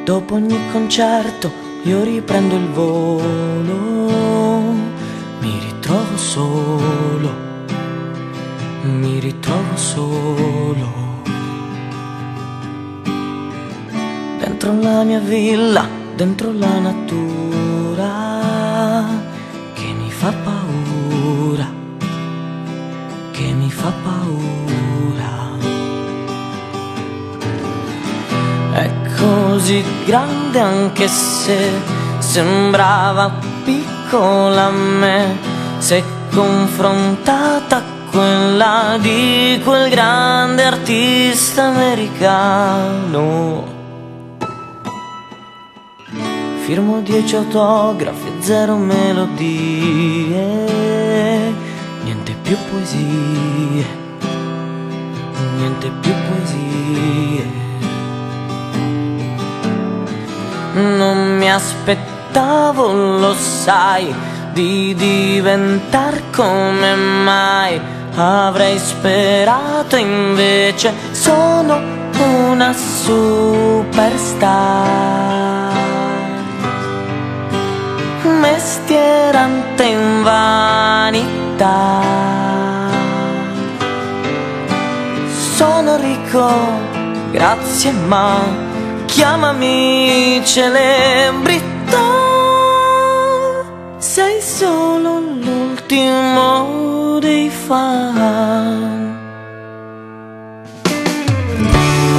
Dopo ogni concerto io riprendo il volo, mi ritrovo solo, mi ritrovo solo. Dentro la mia villa, dentro la natura, che mi fa paura, che mi fa paura. È così grande anche se sembrava piccola a me, se confrontata a quella di quel grande artista americano. Firmo 10 autografi e 0 melodie, niente più poesie, niente più poesie. Non mi aspettavo, lo sai, di diventar come mai avrei sperato, invece sono una superstar, mestierante in vanità. Sono ricco, grazie, ma chiamami celebrità. Sei solo l'ultimo dei fan.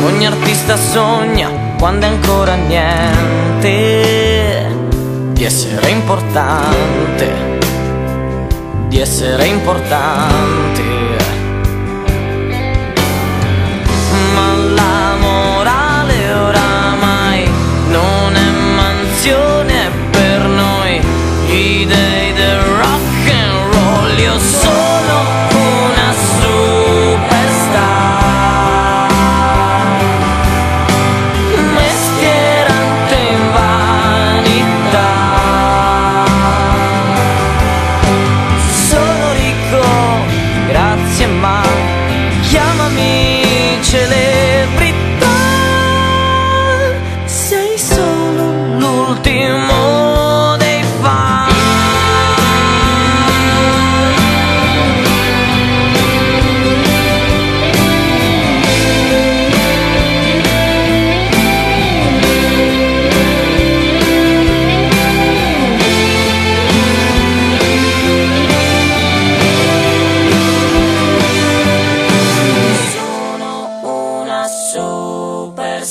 Ogni artista sogna, quando è ancora niente, di essere importante, di essere importante. Ma la morale oramai non è mansione per noi, i dei del rock and roll. Io sono una superstar, mestierante in vanità. Sono ricco, grazie, ma chiamami celebrità. Sei solo l'ultimo dei fan. Sono una superstar,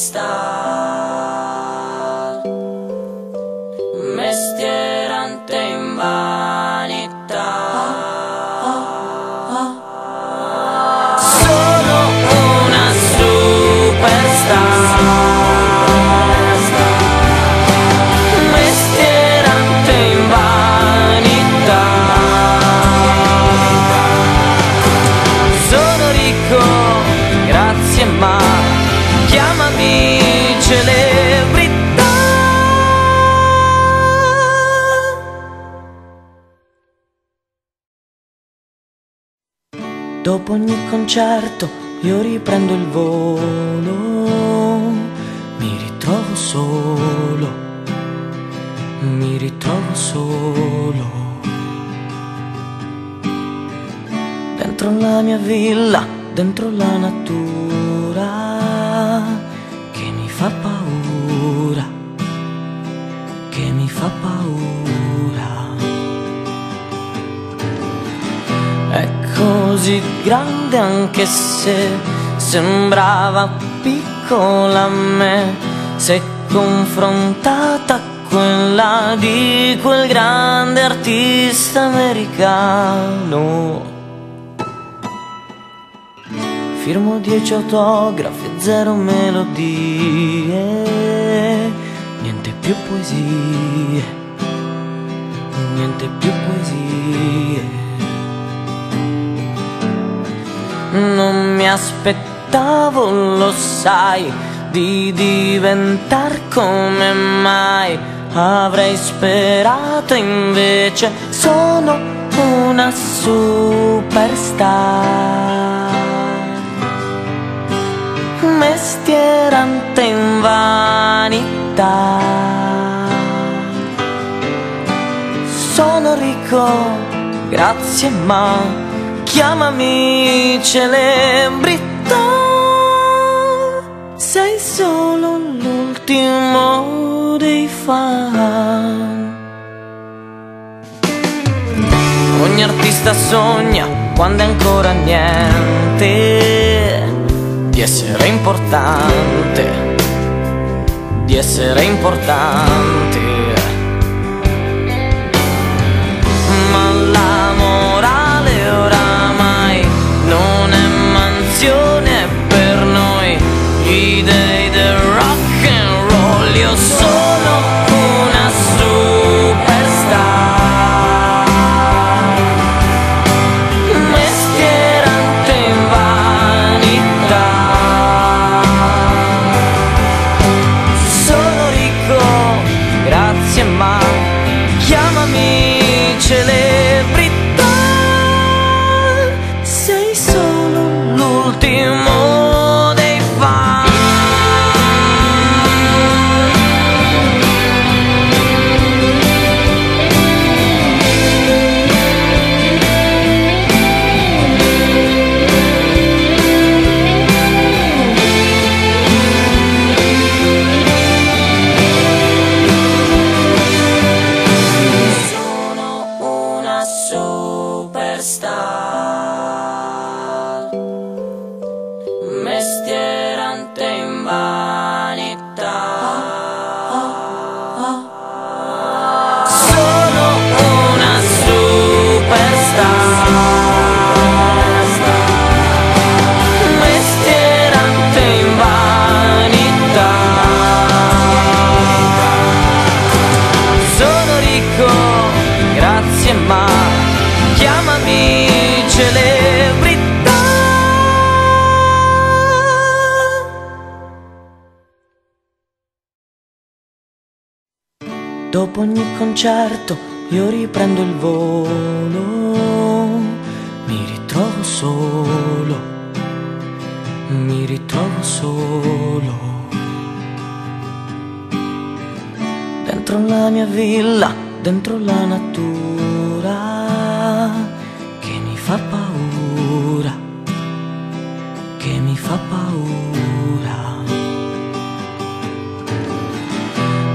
mestierante in vanità. Sono una superstar, mestierante in vanità. Sono ricco, grazie, ma chiamami celebrità. Dopo ogni concerto io riprendo il volo, mi ritrovo solo, mi ritrovo solo. Dentro la mia villa, dentro la natura, che mi fa paura, che mi fa paura. È così grande anche se sembrava piccola a me, se confrontata a quella di quel grande artista americano. Firmo 10 autografi e 0 melodie, niente più poesie, niente più poesie. Non mi aspettavo, lo sai, di diventar come mai avrei sperato, invece sono una superstar, mestierante in vanità. umanità. Sono ricco, grazie, ma chiamami celebrità. Sei solo l'ultimo dei fan. Ogni artista sogna, quando è ancora niente, di essere importante, di essere importante. Ma la morale oramai non è mansione per noi, gli dei del rock and roll. Io sono una superstar, mestierante in vanità. Sono ricco, grazie, ma chiamami celebrità. Sei solo l'ultimo dei fan. Superstar, mestierante in vanità. Sono una superstar, mestierante in vanità. Sono ricco, grazie, ma chiamami celebrità. Dopo ogni concerto io riprendo il volo, mi ritrovo solo, mi ritrovo solo. Dentro la mia villa, dentro la natura, che mi fa paura, che mi fa paura.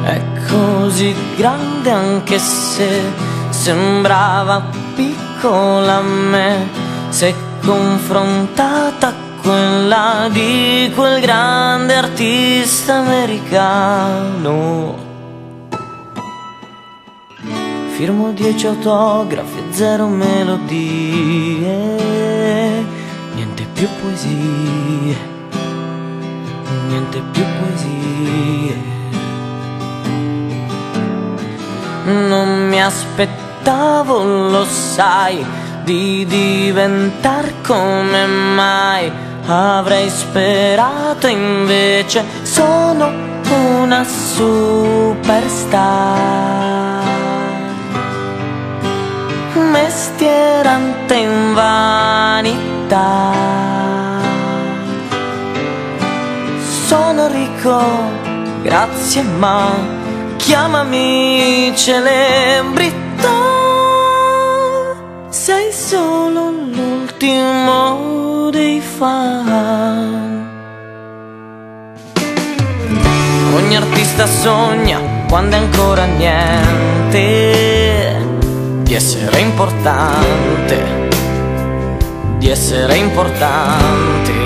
È così grande anche se sembrava piccola a me, se confrontata a quella di quel grande artista americano. Firmo 10 autografi, 0 melodie, niente più poesie, niente più poesie. Non mi aspettavo, lo sai, di diventar come mai avrei sperato, invece sono una superstar, mestierante in vanità. Sono ricco, grazie, ma chiamami celebrità. Sei solo l'ultimo dei fan. Ogni artista sogna, quando è ancora niente, di essere importante, di essere importante.